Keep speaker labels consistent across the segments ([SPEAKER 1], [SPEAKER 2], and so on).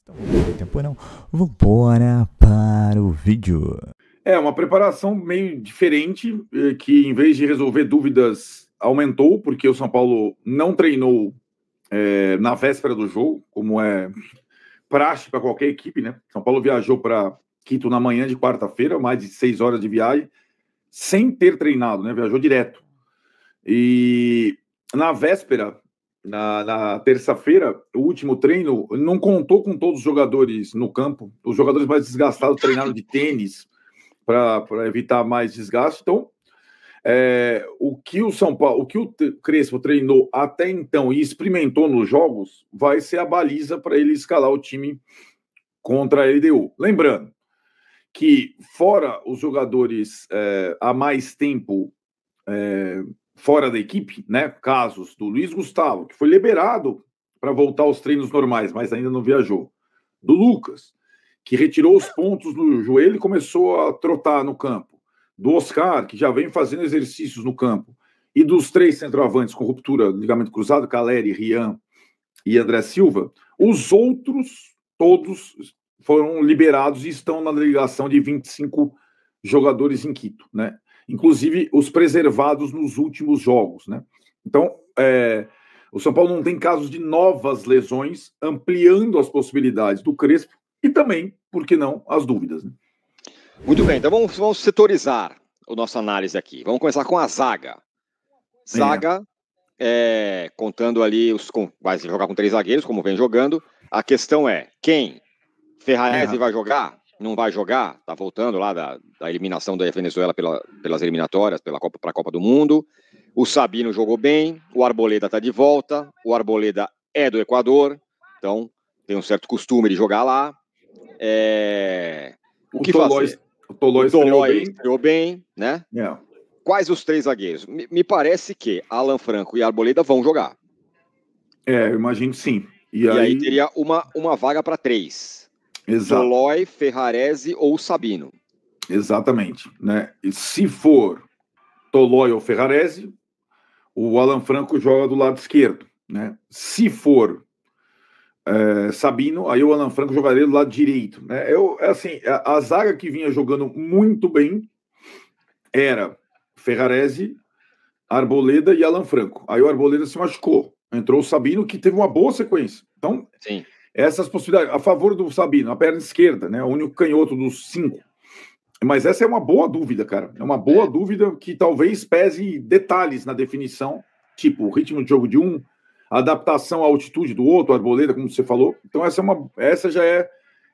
[SPEAKER 1] Então, não tem tempo não. Vambora para o vídeo.
[SPEAKER 2] É uma preparação meio diferente, que em vez de resolver dúvidas, aumentou, porque o São Paulo não treinou na véspera do jogo, como é praxe para qualquer equipe, né? São Paulo viajou para Quito na manhã de quarta-feira, mais de 6 horas de viagem, sem ter treinado, né? Viajou direto. E na véspera, na terça-feira, o último treino não contou com todos os jogadores no campo. Os jogadores mais desgastados treinaram de tênis para evitar mais desgaste. Então, o que o São Paulo, o que o Crespo treinou até então e experimentou nos jogos, vai ser a baliza para ele escalar o time contra a LDU. Lembrando que, fora os jogadores há mais tempo fora da equipe, né? Casos do Luiz Gustavo, que foi liberado para voltar aos treinos normais, mas ainda não viajou. Do Lucas, que retirou os pontos no joelho e começou a trotar no campo. Do Oscar, que já vem fazendo exercícios no campo. E dos 3 centroavantes com ruptura do ligamento cruzado, Caleri, Rian e André Silva, os outros, todos, foram liberados e estão na delegação de 25 jogadores em Quito, né? Inclusive os preservados nos últimos jogos, né? Então, o São Paulo não tem casos de novas lesões, ampliando as possibilidades do Crespo e também, por que não, as dúvidas, né?
[SPEAKER 3] Muito bem, então vamos setorizar a nossa análise aqui. Vamos começar com a zaga. Zaga, contando ali, vai jogar com 3 zagueiros, como vem jogando. A questão é, quem? Ferrarese vai jogar? Não vai jogar? Tá voltando lá da eliminação da Venezuela pelas eliminatórias, para a Copa do Mundo. O Sabino jogou bem, o Arboleda tá de volta, o Arboleda é do Equador, então tem um certo costume de jogar lá. O que fazer?
[SPEAKER 2] O Tolói
[SPEAKER 3] estreou bem, né? Quais os 3 zagueiros? Me parece que Alan Franco e Arboleda vão jogar.
[SPEAKER 2] Eu imagino que sim.
[SPEAKER 3] E aí teria uma vaga para 3.
[SPEAKER 2] Exato.
[SPEAKER 3] Tolói, Ferrarese ou Sabino.
[SPEAKER 2] Exatamente, né? E se for Tolói ou Ferrarese, o Alan Franco joga do lado esquerdo, né? Se for Sabino, aí o Alan Franco jogaria do lado direito, né? Assim, a zaga que vinha jogando muito bem era Ferrarese, Arboleda e Alan Franco. Aí o Arboleda se machucou, entrou o Sabino, que teve uma boa sequência. Então,
[SPEAKER 3] sim,
[SPEAKER 2] essas possibilidades, a favor do Sabino, a perna esquerda, né? O único canhoto dos 5. Mas essa é uma boa dúvida, cara. É uma boa dúvida que talvez pese detalhes na definição, tipo o ritmo de jogo de um, a adaptação à altitude do outro, a Arboleda, como você falou. Então essa já é,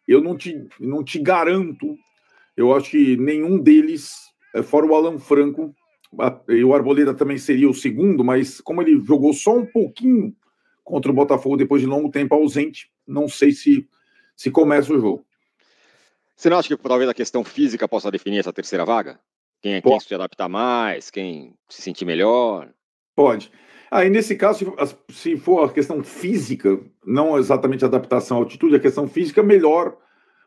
[SPEAKER 2] eu não te garanto, eu acho que nenhum deles, fora o Alan Franco, e o Arboleda também seria o segundo, mas como ele jogou só um pouquinho contra o Botafogo depois de longo tempo ausente, não sei se começa o jogo.
[SPEAKER 3] Você não acha que talvez a questão física possa definir essa terceira vaga? Quem se adaptar mais, quem se sentir melhor?
[SPEAKER 2] Pode. Aí, nesse caso, se for a questão física, não exatamente a adaptação à altitude, a questão física, melhor,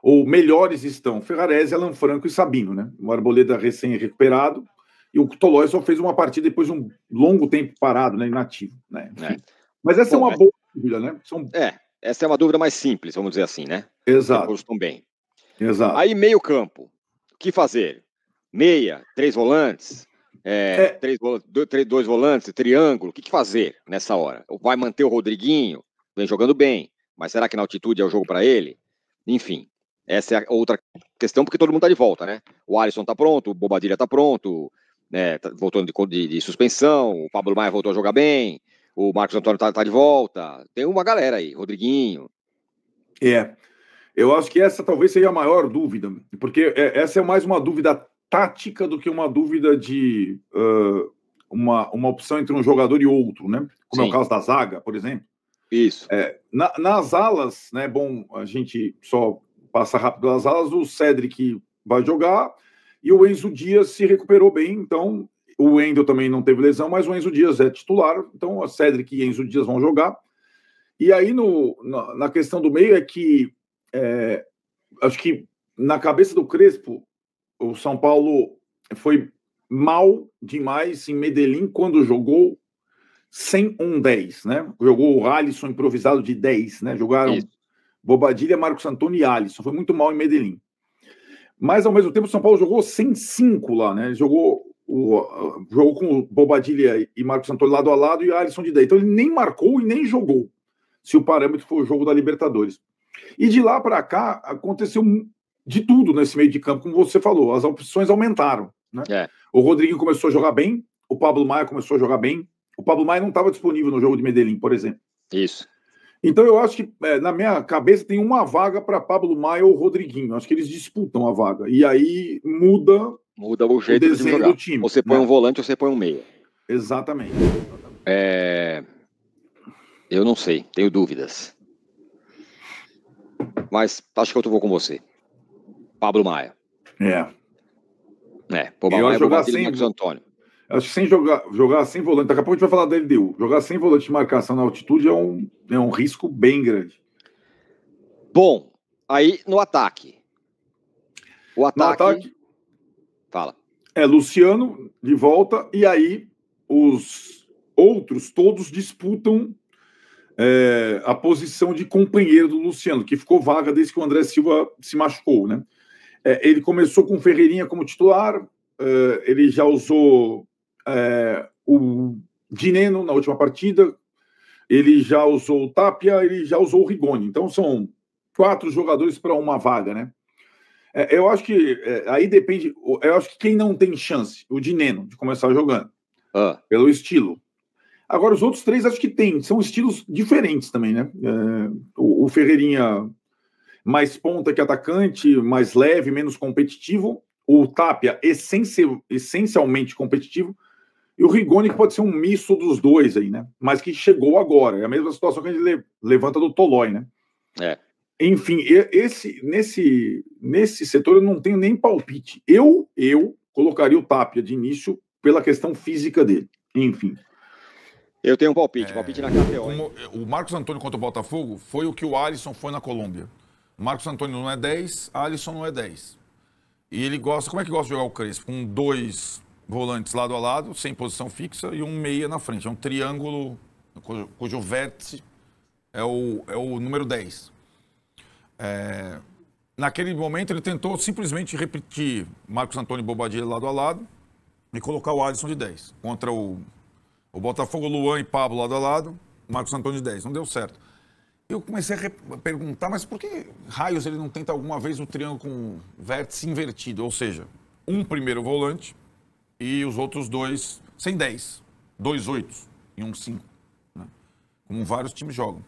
[SPEAKER 2] ou melhores estão Ferrarese, Alan Franco e Sabino, né? O Arboleda recém-recuperado, e o Tolói só fez uma partida depois de um longo tempo parado, né? Inativo, né? Mas essa é uma boa dúvida, né?
[SPEAKER 3] Essa é uma dúvida mais simples, vamos dizer assim, né?
[SPEAKER 2] Exato.
[SPEAKER 3] Todos estão bem.
[SPEAKER 2] Exato.
[SPEAKER 3] Aí, meio campo, o que fazer? Meia, 3 volantes, 2 volantes, triângulo, o que fazer nessa hora? Vai manter o Rodriguinho, vem jogando bem, mas será que na altitude é o jogo para ele? Enfim, essa é a outra questão, porque todo mundo tá de volta, né? O Alisson tá pronto, o Bobadilha tá pronto, né? Voltando de suspensão, o Pablo Maia voltou a jogar bem, o Marcos Antônio tá de volta, tem uma galera aí, Rodriguinho.
[SPEAKER 2] Eu acho que essa talvez seja a maior dúvida, porque essa é mais uma dúvida tática do que uma dúvida de uma opção entre um jogador e outro, né? Como é o caso da zaga, por exemplo.
[SPEAKER 3] Isso.
[SPEAKER 2] Nas alas, né? Bom, a gente só passa rápido as alas, o Cédric vai jogar e o Enzo Dias se recuperou bem, então o Wendel também não teve lesão, mas o Enzo Dias é titular, então o Cédric e Enzo Dias vão jogar. E aí, na questão do meio, é que acho que na cabeça do Crespo, o São Paulo foi mal demais em Medellín quando jogou sem um 10, né? Jogou o Alisson improvisado de 10, né? Jogaram Bobadilla, Marcos Antônio e Alisson. Foi muito mal em Medellín. Mas, ao mesmo tempo, o São Paulo jogou sem 5 lá, né? Ele jogou com o Bobadilla e Marcos Antônio lado a lado e Alisson de 10. Então, ele nem marcou e nem jogou, se o parâmetro for o jogo da Libertadores. E de lá para cá, aconteceu de tudo nesse meio de campo, como você falou. As opções aumentaram, né? O Rodriguinho começou a jogar bem, o Pablo Maia começou a jogar bem. O Pablo Maia não estava disponível no jogo de Medellín, por exemplo.
[SPEAKER 3] Isso.
[SPEAKER 2] Então, eu acho que, na minha cabeça, tem uma vaga para Pablo Maia ou Rodriguinho. Acho que eles disputam a vaga. E aí muda
[SPEAKER 3] o jeito de jogar.
[SPEAKER 2] Do time.
[SPEAKER 3] Ou você põe um volante ou você põe um meia.
[SPEAKER 2] Exatamente.
[SPEAKER 3] Eu não sei, tenho dúvidas. Mas acho que eu vou com você. Pablo Maia. Pablo Maia, Bobadilla e Marcos Antônio.
[SPEAKER 2] Acho que sem jogar sem volante, daqui a pouco a gente vai falar da LDU. Jogar sem volante de marcação na altitude é um risco bem grande.
[SPEAKER 3] Bom, aí no ataque. No ataque. Fala.
[SPEAKER 2] Luciano de volta, e aí os outros todos disputam a posição de companheiro do Luciano, que ficou vaga desde que o André Silva se machucou, né? Ele começou com o Ferreirinha como titular, ele já usou o Dineno na última partida, ele já usou o Tapia, ele já usou o Rigoni. Então são 4 jogadores para uma vaga, né? Eu acho que aí depende. Eu acho que quem não tem chance, o Dineno, de começar jogando, pelo estilo. Agora, os outros 3 acho que tem, são estilos diferentes também, né? O Ferreirinha mais ponta que atacante, mais leve, menos competitivo. O Tapia essencialmente competitivo. E o Rigoni, que pode ser um misto dos dois aí, né? Mas que chegou agora. É a mesma situação que a gente levanta do Tolói, né? Enfim, nesse setor eu não tenho nem palpite. Eu colocaria o Tapia de início pela questão física dele. Enfim.
[SPEAKER 3] Eu tenho um palpite na KTO.
[SPEAKER 4] O Marcos Antônio contra o Botafogo foi o que o Alisson foi na Colômbia. O Marcos Antônio não é 10, Alisson não é 10. E ele gosta, como é que gosta de jogar o Crespo? Com 2 volantes lado a lado, sem posição fixa, e um meia na frente. É um triângulo cujo vértice é o número 10. Naquele momento ele tentou simplesmente repetir Marcos Antônio e Bobadilla lado a lado e colocar o Alisson de 10. Contra o Botafogo, Luan e Pablo lado a lado, Marcos Antônio de 10. Não deu certo. Eu comecei a perguntar, mas por que raios ele não tenta alguma vez o triângulo com vértice invertido? Ou seja, um primeiro volante e os outros 2 sem 10. 2 8 e um 5. Né? Como vários times jogam.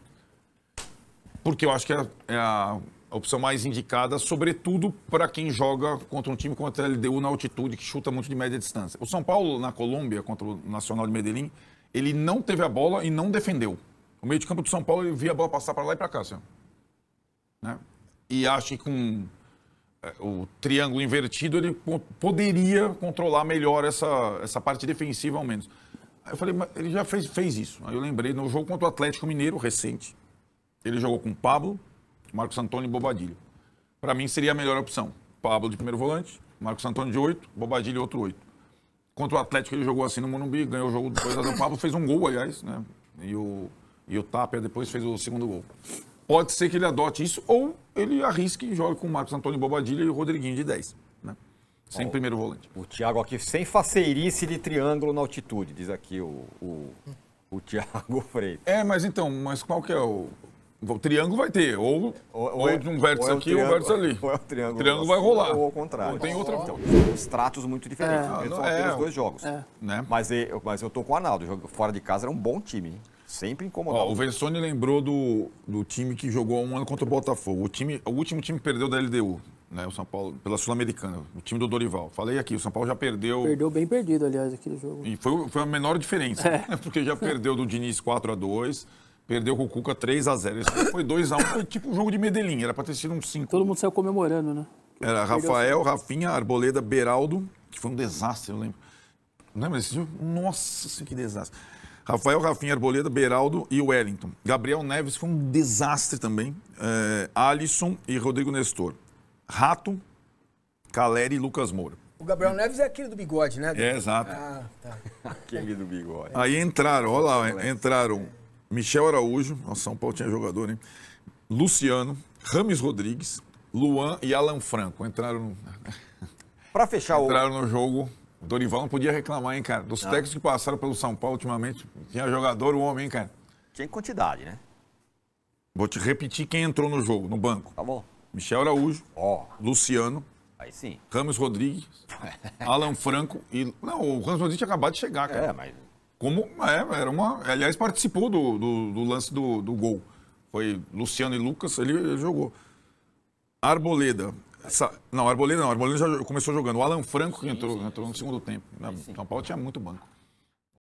[SPEAKER 4] Porque eu acho que é a opção mais indicada, sobretudo para quem joga contra um time contra a LDU na altitude, que chuta muito de média distância. O São Paulo, na Colômbia, contra o Nacional de Medellín, ele não teve a bola e não defendeu. O meio de campo do São Paulo, ele via a bola passar para lá e para cá, assim, né? E acho que com o triângulo invertido, ele poderia controlar melhor essa parte defensiva, ao menos. Aí eu falei, mas ele já fez isso. Aí eu lembrei, no jogo contra o Atlético Mineiro, recente, ele jogou com Pablo, Marcos Antônio e Bobadilla. Para mim, seria a melhor opção. Pablo de primeiro volante, Marcos Antônio de 8, Bobadilla outro 8. Contra o Atlético, ele jogou assim no Morumbi, ganhou o jogo depois. O Pablo fez um gol, aliás, né? E o Tapia depois fez o segundo gol. Pode ser que ele adote isso, ou ele arrisque e jogue com o Marcos Antônio Bobadilla e o Rodriguinho de 10. Né? Sem primeiro volante.
[SPEAKER 5] O Thiago aqui, sem faceirice de triângulo na altitude, diz aqui o Thiago Freitas.
[SPEAKER 4] Mas qual que é o triângulo vai ter, ou de um vértice aqui ou um vértice ali.
[SPEAKER 5] Ou é o triângulo.
[SPEAKER 4] O triângulo vai rolar.
[SPEAKER 5] Ou ao contrário.
[SPEAKER 4] Não tem outra forma.
[SPEAKER 5] Estratos muito diferentes. Os 2 jogos.
[SPEAKER 4] Né?
[SPEAKER 5] Mas eu tô com o Arnaldo. Fora de casa era um bom time. Hein? Sempre incomodava.
[SPEAKER 4] O Vensone lembrou do time que jogou um ano contra o Botafogo. O último time que perdeu da LDU, né? O São Paulo, pela Sul-Americana, o time do Dorival. Falei aqui, o São Paulo já perdeu.
[SPEAKER 6] Perdeu bem perdido, aliás, aquele jogo.
[SPEAKER 4] E foi a menor diferença, porque já perdeu do Diniz 4-2, perdeu com o Cuca 3-0. Esse foi 2-1, foi tipo um jogo de Medellín, era pra ter sido um 5.
[SPEAKER 6] Todo mundo saiu comemorando, né?
[SPEAKER 4] Era Rafael, Rafinha, Arboleda, Beraldo, que foi um desastre, eu lembro. Lembra desse jogo? Nossa, que desastre. Rafael, Rafinha, Arboleda, Beraldo e Wellington. Gabriel Neves foi um desastre também. Alisson e Rodrigo Nestor. Rato, Caleri e Lucas Moura.
[SPEAKER 7] O Gabriel Neves é aquele do bigode, né?
[SPEAKER 4] Exato.
[SPEAKER 7] Ah, tá.
[SPEAKER 5] Aquele do bigode.
[SPEAKER 4] Aí entraram, olha lá, entraram Michel Araújo, o São Paulo tinha jogador, hein? Luciano, Rames Rodrigues, Luan e Alan Franco entraram
[SPEAKER 5] Pra fechar
[SPEAKER 4] no jogo. O Dorival não podia reclamar, hein, cara? Dos técnicos que passaram pelo São Paulo ultimamente, tinha jogador, o homem, hein, cara?
[SPEAKER 5] Tinha quantidade, né?
[SPEAKER 4] Vou te repetir quem entrou no jogo, no banco.
[SPEAKER 5] Tá bom.
[SPEAKER 4] Michel Araújo,
[SPEAKER 5] Ó,
[SPEAKER 4] Luciano,
[SPEAKER 5] aí sim.
[SPEAKER 4] Rames Rodrigues, Alan Franco e... Não, o Rames Rodrigues tinha acabado de chegar, cara.
[SPEAKER 5] Mas...
[SPEAKER 4] Como era uma... Aliás, participou do lance do gol. Foi Luciano e Lucas, ele jogou. Arboleda. Arboleda já começou jogando. O Alan Franco que entrou no segundo tempo. São Paulo tinha muito banco.